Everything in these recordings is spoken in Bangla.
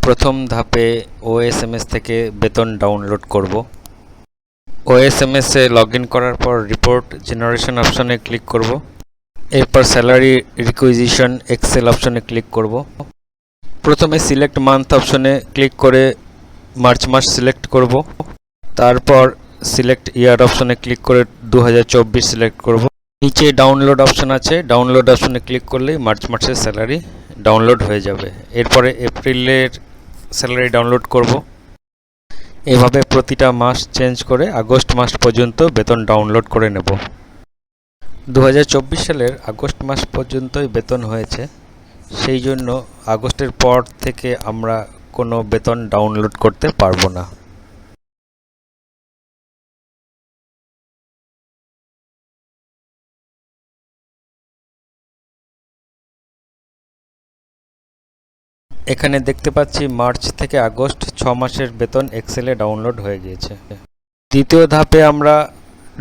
প্রথম ধাপে ওএসএমএস থেকে বেতন ডাউনলোড করব। ওএসএমএস এ লগইন করার পর রিপোর্ট জেনারেশন অপশনে ক্লিক করব। এরপর স্যালারি রিকুইজিশন এক্সেল অপশনে ক্লিক করব। প্রথমে সিলেক্ট মান্থ অপশনে ক্লিক করে মার্চ মাস সিলেক্ট করব। তারপর সিলেক্ট ইয়ার অপশনে ক্লিক করে 2024 সিলেক্ট করব। নিচে ডাউনলোড অপশন আছে, ডাউনলোড অপশনে ক্লিক করলেই মার্চ মাসের স্যালারি ডাউনলোড হয়ে যাবে। এরপরে এপ্রিলের স্যালারি ডাউনলোড করব। এভাবে প্রতিটা মাস চেঞ্জ করে আগস্ট মাস পর্যন্ত বেতন ডাউনলোড করে নেব। 2024 সালের আগস্ট মাস পর্যন্তই বেতন হয়েছে, সেই জন্য আগস্টের পর থেকে আমরা কোনো বেতন ডাউনলোড করতে পারবো না। এখানে দেখতে পাচ্ছি মার্চ থেকে আগস্ট 6 মাসের বেতন এক্সেলে ডাউনলোড হয়ে গিয়েছে। দ্বিতীয় ধাপে আমরা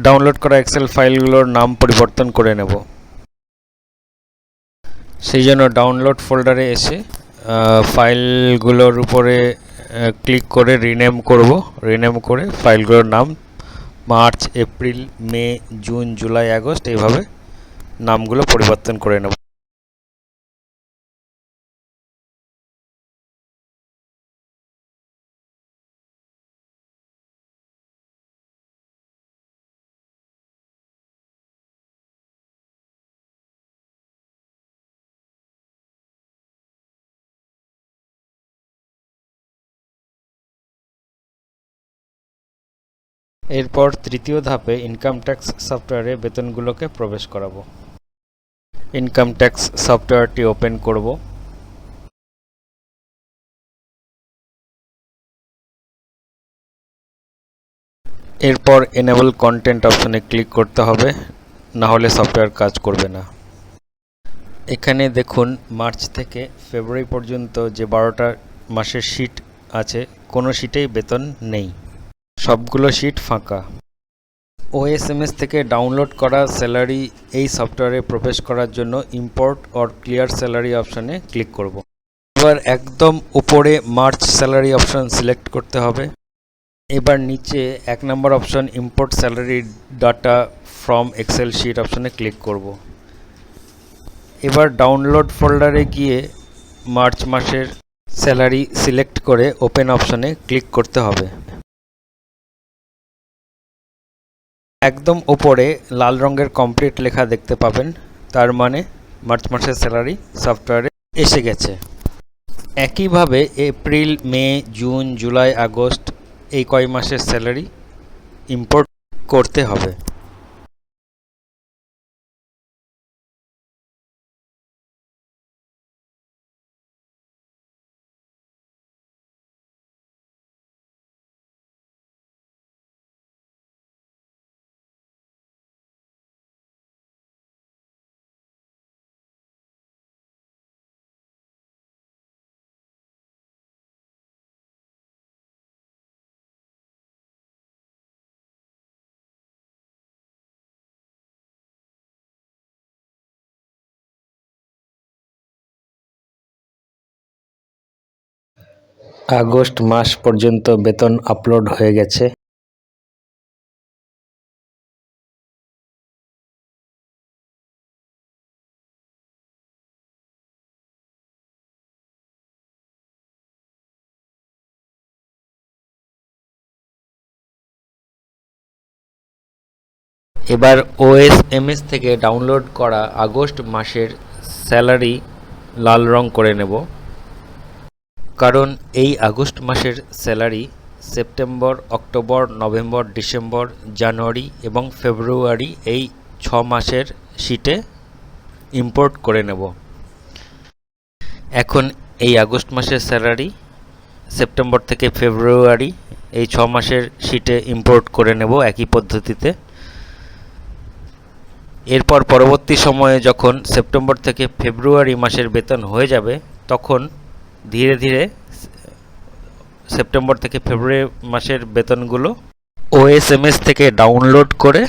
ডাউনলোড করা এক্সেল ফাইলগুলোর নাম পরিবর্তন করে নেব। সেই জন্য ডাউনলোড ফোল্ডারে এসে ফাইলগুলোর উপরে ক্লিক করে রিনেম করব। রিনেম করে ফাইলগুলোর নাম মার্চ, এপ্রিল, মে, জুন, জুলাই, আগস্ট এইভাবে নামগুলো পরিবর্তন করে নেব। এরপর তৃতীয় ধাপে ইনকাম ট্যাক্স সফটওয়্যারে বেতনগুলোকে প্রবেশ করাবো। ইনকাম ট্যাক্স সফটওয়্যারটি ওপেন করব। এরপর এনেবল কন্টেন্ট অপশনে ক্লিক করতে হবে, না হলে সফটওয়্যার কাজ করবে না। এখানে দেখুন মার্চ থেকে ফেব্রুয়ারি পর্যন্ত যে 12টা মাসের শিট আছে, কোনো শিটেই বেতন নেই, সবগুলো শিট ফাঁকা। ওএসএমএস থেকে ডাউনলোড করা স্যালারি এই সফটওয়্যারে প্রবেশ করার জন্য ইম্পোর্ট অর ক্লিয়ার স্যালারি অপশনে ক্লিক করব। এবার একদম উপরে মার্চ স্যালারি অপশন সিলেক্ট করতে হবে। এবার নিচে 1 নম্বর option import salary data from Excel sheet অপশনে ক্লিক করব। এবার ডাউনলোড ফোল্ডারে গিয়ে মার্চ মাসের স্যালারি সিলেক্ট করে ওপেন অপশনে ক্লিক করতে হবে। একদম উপরে লাল রঙের কমপ্লিট লেখা দেখতে পাবেন, তার মানে মার্চ মাসের স্যালারি সফটওয়্যারে এসে গেছে। একইভাবে এপ্রিল, মে, জুন, জুলাই, আগস্ট এই কয় মাসের স্যালারি ইম্পোর্ট করতে হবে। আগস্ট মাস পর্যন্ত বেতন আপলোড হয়ে গেছে। এবার ওএসএমএস থেকে ডাউনলোড করা আগস্ট মাসের স্যালারি লাল রং করে নেব, কারণ এই আগস্ট মাসের salary September, October, November, December, January এবং ফেব্রুয়ারি এই 6 মাসের শিটে ইম্পোর্ট করে নেব। এখন এই আগস্ট মাসের স্যালারি সেপ্টেম্বর থেকে ফেব্রুয়ারি এই 6 মাসের শিটে ইম্পোর্ট করে নেব একই পদ্ধতিতে। এরপর পরবর্তী সময়ে যখন সেপ্টেম্বর থেকে ফেব্রুয়ারি মাসের বেতন হয়ে যাবে, তখন ধীরে ধীরে সেপ্টেম্বর থেকে ফেব্রুয়ারি মাসের বেতনগুলো ওএসএমএস থেকে ডাউনলোড করে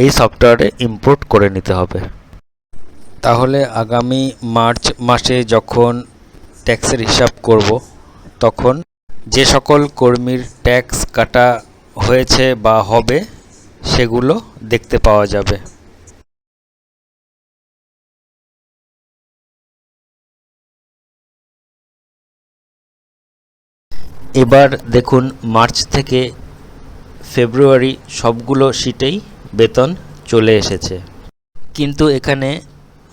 এই সফটওয়্যারে ইম্পোর্ট করে নিতে হবে। তাহলে আগামী মার্চ মাসে যখন ট্যাক্সের হিসাব করব, তখন যে সকল কর্মীর ট্যাক্স কাটা হয়েছে বা হবে সেগুলো দেখতে পাওয়া যাবে। এবার দেখুন মার্চ থেকে ফেব্রুয়ারি সবগুলো শীটেই বেতন চলে এসেছে, কিন্তু এখানে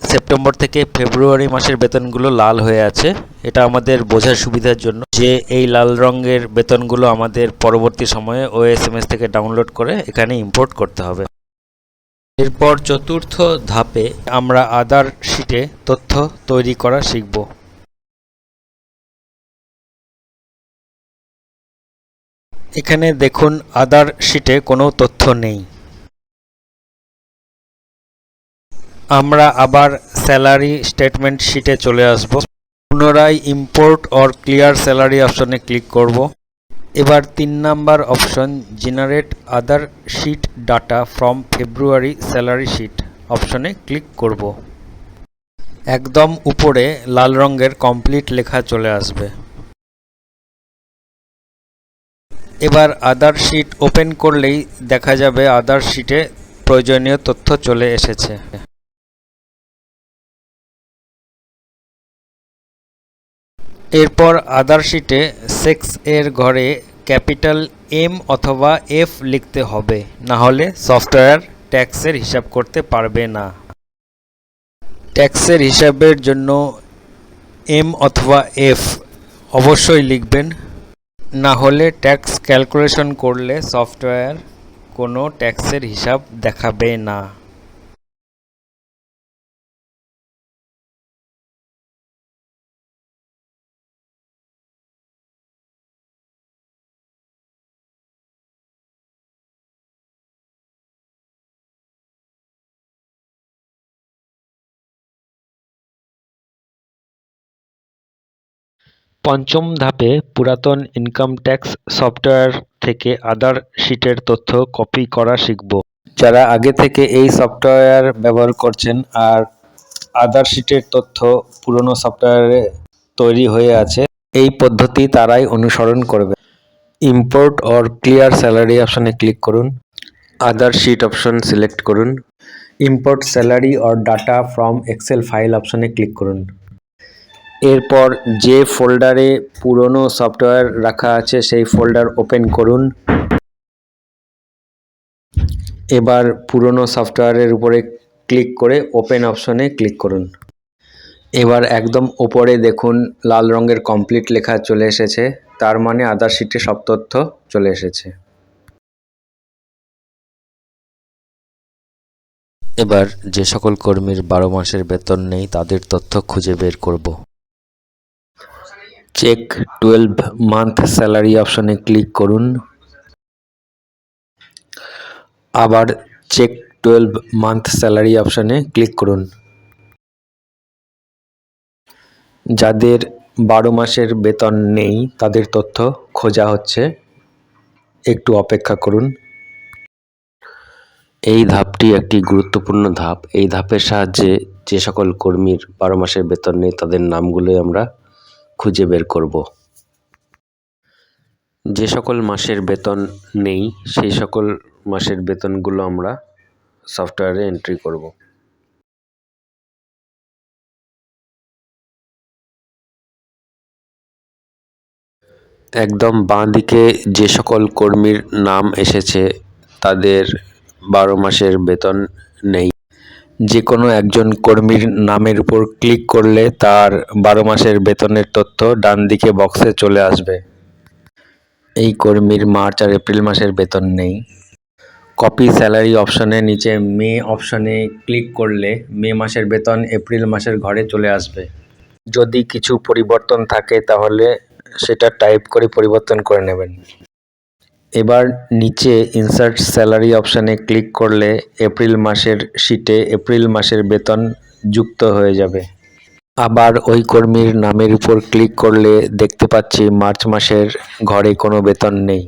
সেপ্টেম্বর থেকে ফেব্রুয়ারি মাসের বেতনগুলো লাল হয়ে আছে। এটা আমাদের বোঝার সুবিধার জন্য যে এই লাল রঙের বেতনগুলো আমাদের পরবর্তী সময়ে ওএসএমএস থেকে ডাউনলোড করে এখানে ইম্পোর্ট করতে হবে। এরপর চতুর্থ ধাপে আমরা আদার শিটে তথ্য তৈরি করা শিখব। এখানে দেখুন আদার শিটে কোনো তথ্য নেই। আমরা আবার স্যালারি স্টেটমেন্ট শিটে চলে আসব। পুনরায় ইম্পোর্ট অর ক্লিয়ার স্যালারি অপশনে ক্লিক করব। এবার 3 number option generate other sheet data from February salary sheet অপশনে ক্লিক করব। একদম উপরে লাল রঙের কমপ্লিট লেখা চলে আসবে। এবার আদার শিট ওপেন করলেই দেখা যাবে আদার শিটে প্রয়োজনীয় তথ্য চলে এসেছে। এরপর আদার শিটে সেক্স এর ঘরে ক্যাপিটাল এম অথবা এফ লিখতে হবে, না হলে সফটওয়্যার ট্যাক্সের হিসাব করতে পারবে না। ট্যাক্সের হিসাবের জন্য এম অথবা এফ অবশ্যই লিখবেন, না হলে ট্যাক্স ক্যালকুলেশন করলে সফটওয়্যার কোনো ট্যাক্সের হিসাব দেখাবে না। পঞ্চম ধাপে পুরাতন ইনকাম ট্যাক্স সফটওয়্যার থেকে আদার শিটের তথ্য কপি করা শিখব। যারা আগে থেকে এই সফটওয়্যার ব্যবহার করছেন আর আদার শিটের তথ্য পুরনো সফটওয়্যারে তৈরি হয়ে আছে, এই পদ্ধতি তারাই অনুসরণ করবে। ইম্পোর্ট অর ক্লিয়ার স্যালারি অপশনে ক্লিক করুন। আদার শিট অপশন সিলেক্ট করুন। Import salary or data from Excel file অপশনে ক্লিক করুন। এরপর যে ফোল্ডারে পুরনো সফটওয়্যার রাখা আছে সেই ফোল্ডার ওপেন করুন। এবার পুরনো সফটওয়্যারের উপরে ক্লিক করে ওপেন অপশনে ক্লিক করুন। এবার একদম উপরে দেখুন লাল রঙের কমপ্লিট লেখা চলে এসেছে, তার মানে আদার শিটে সব তথ্য চলে এসেছে। এবার যে সকল কর্মীর 12 মাসের বেতন নেই তাদের তথ্য খুঁজে বের করব। চেক 12 মান্থ স্যালারি অপশনে ক্লিক করুন। আবার চেক 12 মান্থ স্যালারি অপশনে ক্লিক করুন। যাদের 12 মাসের বেতন নেই তাদের তথ্য খোঁজা হচ্ছে, একটু অপেক্ষা করুন। এই ধাপটি একটি গুরুত্বপূর্ণ ধাপ। এই ধাপের সাহায্যে যে সকল কর্মীর 12 মাসের বেতন নেই তাদের নামগুলোই আমরা খুঁজে বের করব। যে সকল মাসের বেতন নেই সেই সকল মাসের বেতনগুলো আমরা সফটওয়্যারে এন্ট্রি করব। একদম বাঁ দিকে যে সকল কর্মীর নাম এসেছে তাদের 12 মাসের বেতন নেই। যে কোনো একজন কর্মীর নামের উপর ক্লিক করলে তার 12 মাসের বেতনের তথ্য ডান দিকে বক্সে চলে আসবে। এই কর্মীর মার্চ আর এপ্রিল মাসের বেতন নেই। কপি স্যালারি অপশনের নিচে মে অপশনে ক্লিক করলে মে মাসের বেতন এপ্রিল মাসের ঘরে চলে আসবে। যদি কিছু পরিবর্তন থাকে তাহলে সেটা টাইপ করে পরিবর্তন করে নেবেন। এবার নিচে ইনসার্ট স্যালারি অপশনে ক্লিক করলে এপ্রিল মাসের শিটে এপ্রিল মাসের বেতন যুক্ত হয়ে যাবে। আবার ওই কর্মীর নামের উপর ক্লিক করলে দেখতে পাচ্ছি মার্চ মাসের ঘরে কোনো বেতন নেই।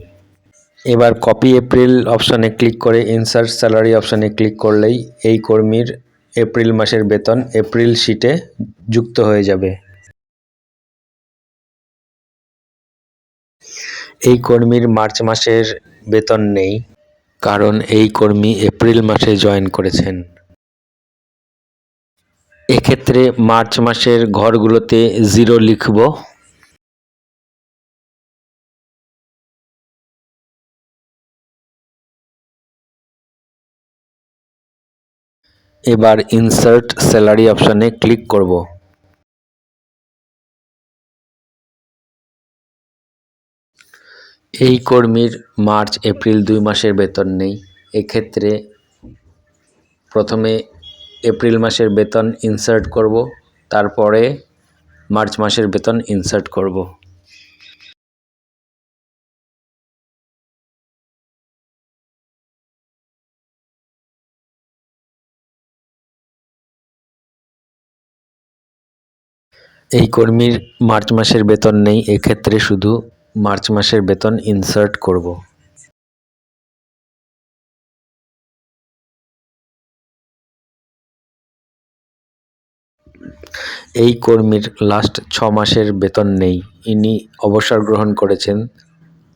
এবার কপি এপ্রিল অপশনে ক্লিক করে ইনসার্ট স্যালারি অপশনে ক্লিক করলেই এই কর্মীর এপ্রিল মাসের বেতন এপ্রিল শিটে যুক্ত হয়ে যাবে। এই কর্মীর মার্চ মাসের বেতন নেই, কারণ এই কর্মী এপ্রিল মাসে জয়েন করেছেন। এক্ষেত্রে মার্চ মাসের ঘরগুলোতে 0 লিখব। এবার ইনসার্ট স্যালারি অপশনে ক্লিক করব। এই কর্মীর মার্চ এপ্রিল 2 মাসের বেতন নেই। এক্ষেত্রে প্রথমে এপ্রিল মাসের বেতন ইনসার্ট করব, তারপরে মার্চ মাসের বেতন ইনসার্ট করব। এই কর্মীর মার্চ মাসের বেতন নেই, এক্ষেত্রে শুধু মার্চ মাসের বেতন ইনসার্ট করব। এই কর্মীর লাস্ট 6 মাসের বেতন নেই, ইনি অবসর গ্রহণ করেছেন,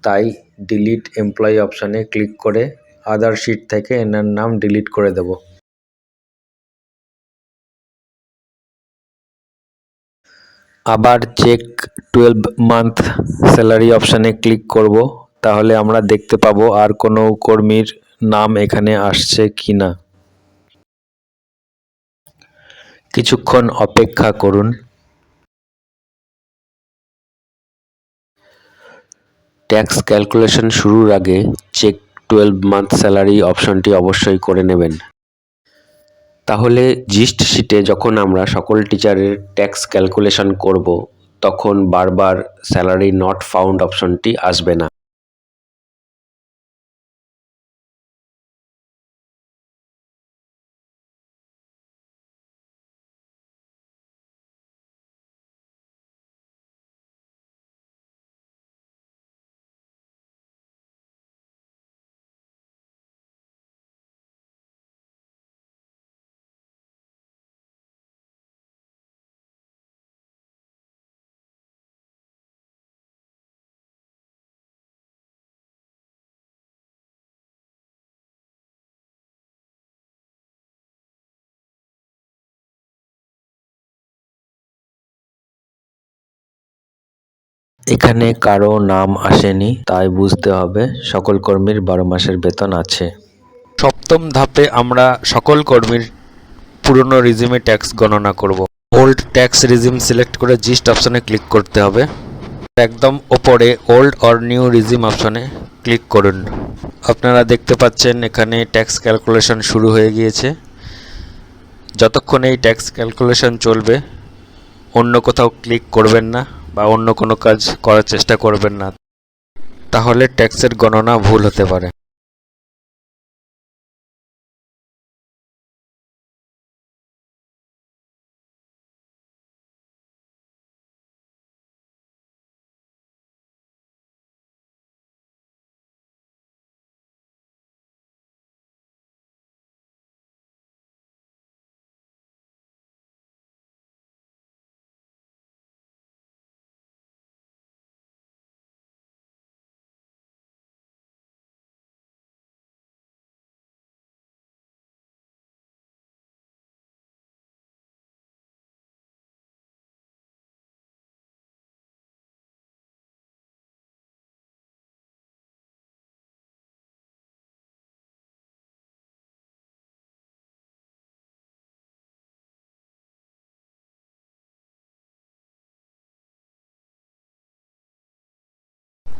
তাই ডিলিট এমপ্লয়ি অপশনে ক্লিক করে আদার শিট থেকে এনার নাম ডিলিট করে দেব। আবার চেক 12 মান্থ স্যালারি অপশানে ক্লিক করব, তাহলে আমরা দেখতে পাবো আর কোনো কর্মীর নাম এখানে আসছে কিনা। কিছুক্ষণ অপেক্ষা করুন। ট্যাক্স ক্যালকুলেশন শুরুর আগে চেক 12 মান্থ স্যালারি অপশনটি অবশ্যই করে নেবেন। তাহলে জিস্ট শিটে যখন আমরা সকল টিচারের ট্যাক্স ক্যালকুলেশন করব, তখন বারবার স্যালারি নট ফাউন্ড অপশনটি আসবে না। এখানে কারো নাম আসেনি, তাই বুঝতে হবে সকল কর্মীর 12 মাসের বেতন আছে। সপ্তম ধাপে আমরা সকল কর্মীর পুরনো রিজিমে ট্যাক্স গণনা করব। ওল্ড ট্যাক্স রিজিম সিলেক্ট করে জিস্ট অপশনে ক্লিক করতে হবে। একদম ওপরে ওল্ড অর নিউ রিজিম অপশনে ক্লিক করুন। আপনারা দেখতে পাচ্ছেন এখানে ট্যাক্স ক্যালকুলেশন শুরু হয়ে গিয়েছে। যতক্ষণ এই ট্যাক্স ক্যালকুলেশন চলবে অন্য কোথাও ক্লিক করবেন না বা অন্য কোনো কাজ করার চেষ্টা করবেন না, তাহলে ট্যাক্সের গণনা ভুল হতে পারে।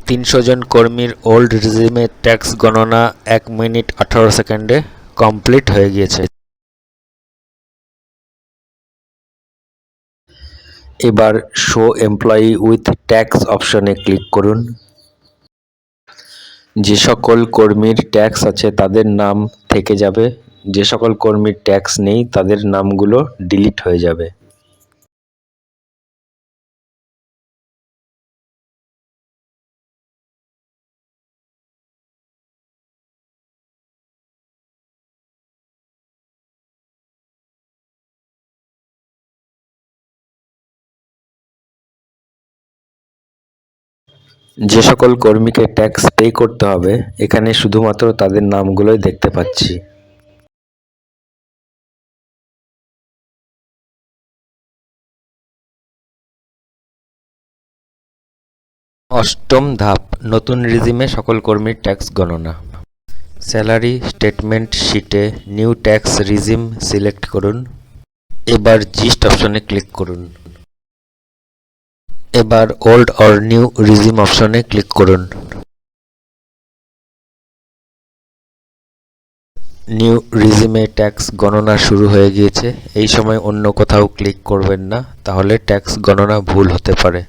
তিনশো জন কর্মীর ওল্ড রিজিমে ট্যাক্স গণনা 1 মিনিট 18 সেকেন্ডে কমপ্লিট হয়ে গিয়েছে। এবার শো এমপ্লয়ি উইথ ট্যাক্স অপশনে ক্লিক করুন। যে সকল কর্মীর ট্যাক্স আছে তাদের নাম থেকে যাবে, যে সকল কর্মীর ট্যাক্স নেই তাদের নামগুলো ডিলিট হয়ে যাবে। যে সকল কর্মীকে ট্যাক্স পে করতে হবে এখানে শুধুমাত্র তাদের নামগুলোই দেখতে পাচ্ছি। অষ্টম ধাপ, নতুন রিজিমে সকল কর্মীর ট্যাক্স গণনা। স্যালারি স্টেটমেন্ট শিটে নিউ ট্যাক্স রিজিম সিলেক্ট করুন। এবার জিস্ট অপশনে ক্লিক করুন। এবার ওল্ড অর নিউ রিজিম অপশনে ক্লিক করুন। নিউ রিজিমে ট্যাক্স গণনা শুরু হয়ে গিয়েছে। এই সময় অন্য কোথাও ক্লিক করবেন না, তাহলে ট্যাক্স গণনা ভুল হতে পারে।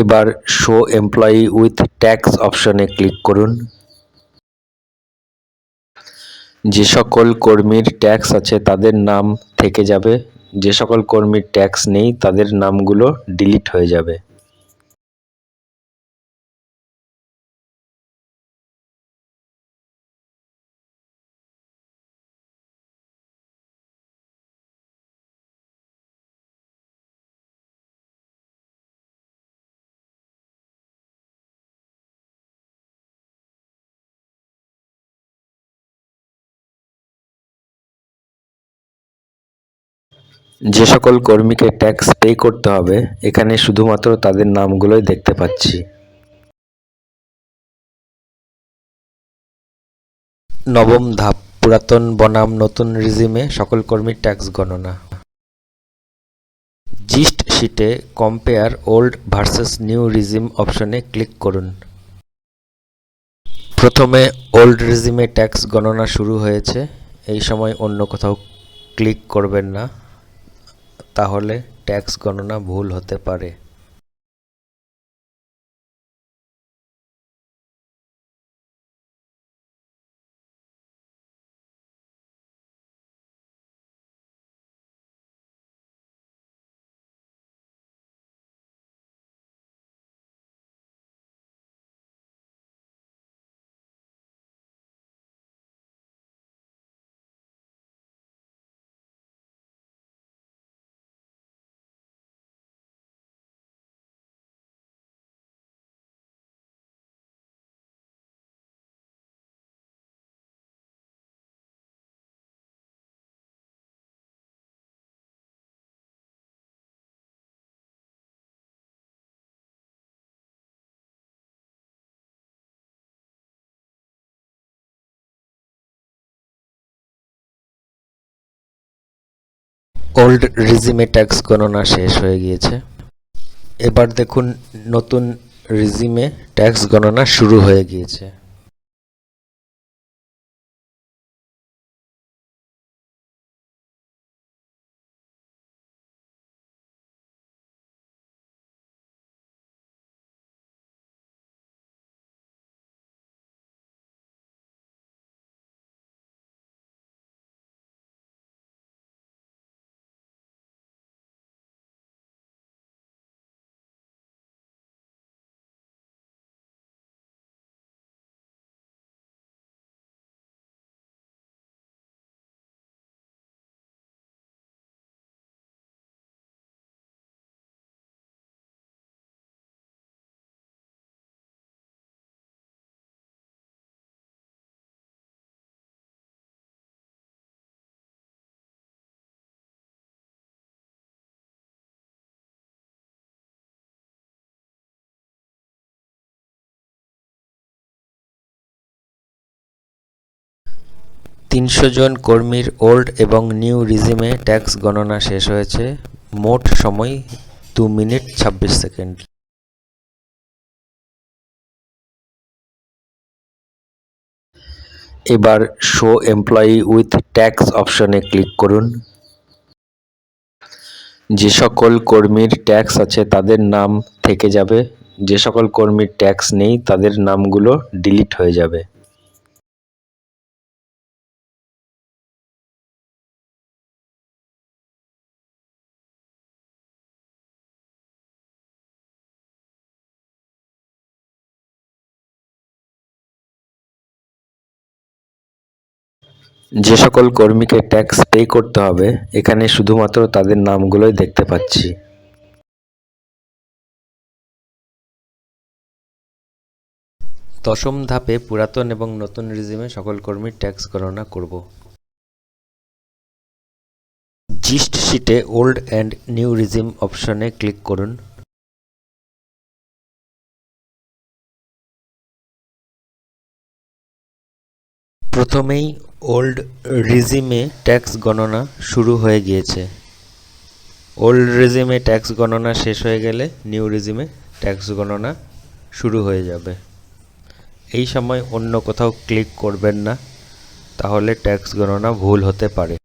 এবার শো এমপ্লয়ি উইথ ট্যাক্স অপশনে ক্লিক করুন। যে সকল কর্মীর ট্যাক্স আছে তাদের নাম থেকে যাবে, যে সকল কর্মীর ট্যাক্স নেই তাদের নামগুলো ডিলিট হয়ে যাবে। যে সকল কর্মীকে ট্যাক্স পে করতে হবে এখানে শুধুমাত্র তাদের নামগুলোই দেখতে পাচ্ছি। নবম ধাপ, পুরাতন বনাম নতুন রিজিমে সকল কর্মীর ট্যাক্স গণনা। জিস্ট শিটে compare old versus new regime অপশনে ক্লিক করুন। প্রথমে ওল্ড রিজিমে ট্যাক্স গণনা শুরু হয়েছে, এই সময় অন্য কোথাও ক্লিক করবেন না, তাহলে ট্যাক্স গণনা ভুল হতে পারে। ওল্ড রিজিমে ট্যাক্স গণনা শেষ হয়ে গিয়েছে। এবার দেখুন নতুন রিজিমে ট্যাক্স গণনা শুরু হয়ে গিয়েছে। তিনশো জন কর্মীর ওল্ড এবং নিউ রিজিমে ট্যাক্স গণনা শেষ হয়েছে। মোট সময় 2 মিনিট 26 সেকেন্ড। এবার শো এমপ্লয়ি উইথ ট্যাক্স অপশনে ক্লিক করুন। যে সকল কর্মীর ট্যাক্স আছে তাদের নাম থেকে যাবে, যে সকল কর্মীর ট্যাক্স নেই তাদের নামগুলো ডিলিট হয়ে যাবে। যে সকল কর্মীকে ট্যাক্স পে করতে হবে এখানে শুধুমাত্র তাদের নামগুলোই দেখতে পাচ্ছি। দশম ধাপে পুরাতন এবং নতুন রিজিমে সকল কর্মীর ট্যাক্স গণনা করব। জিস্ট শিটে ওল্ড অ্যান্ড নিউ রিজিম অপশনে ক্লিক করুন। প্রথমেই ওল্ড রিজিমে ট্যাক্স গণনা শুরু হয়ে গিয়েছে। ওল্ড রিজিমে ট্যাক্স গণনা শেষ হয়ে গেলে নিউ রিজিমে ট্যাক্স গণনা শুরু হয়ে যাবে। এই সময় অন্য কোথাও ক্লিক করবেন না, তাহলে ট্যাক্স গণনা ভুল হতে পারে।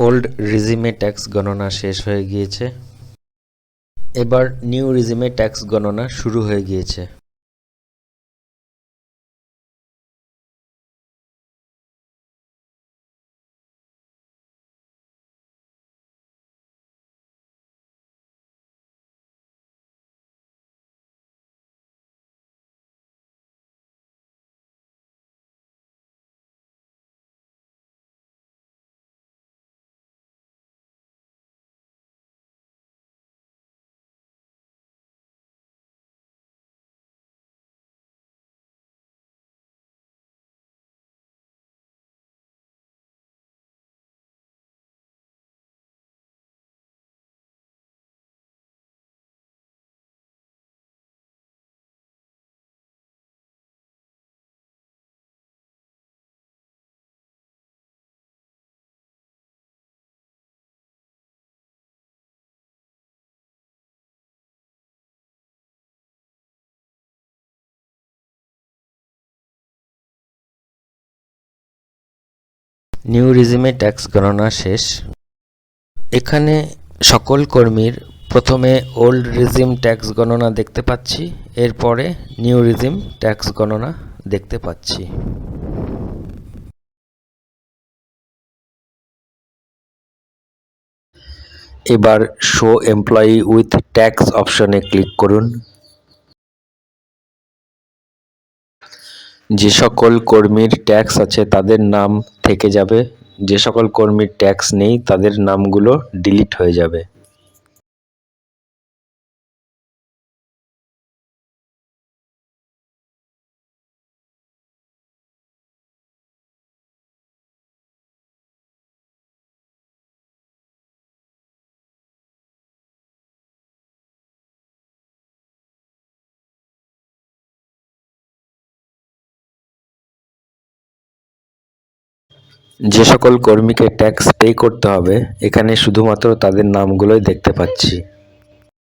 ওল্ড রিজিমে ট্যাক্স গণনা শেষ হয়ে গিয়েছে। এবার নিউ রিজিমে ট্যাক্স গণনা শুরু হয়ে গিয়েছে। নিউ রিজিমে ট্যাক্স গণনা শেষ। এখানে সকল কর্মীর প্রথমে ওল্ড রিজিম ট্যাক্স গণনা দেখতে পাচ্ছি, এরপরে নিউ রিজিম ট্যাক্স গণনা দেখতে পাচ্ছি। এবার শো এমপ্লয়ি উইথ ট্যাক্স অপশনে ক্লিক করুন। যে সকল কর্মীর ট্যাক্স আছে তাদের নাম থেকে যাবে, যে সকল কর্মীর ট্যাক্স নেই তাদের নামগুলো ডিলিট হয়ে যাবে। যে সকল কর্মীকে ট্যাক্স পে করতে হবে এখানে শুধুমাত্র তাদের নামগুলোই দেখতে পাচ্ছি।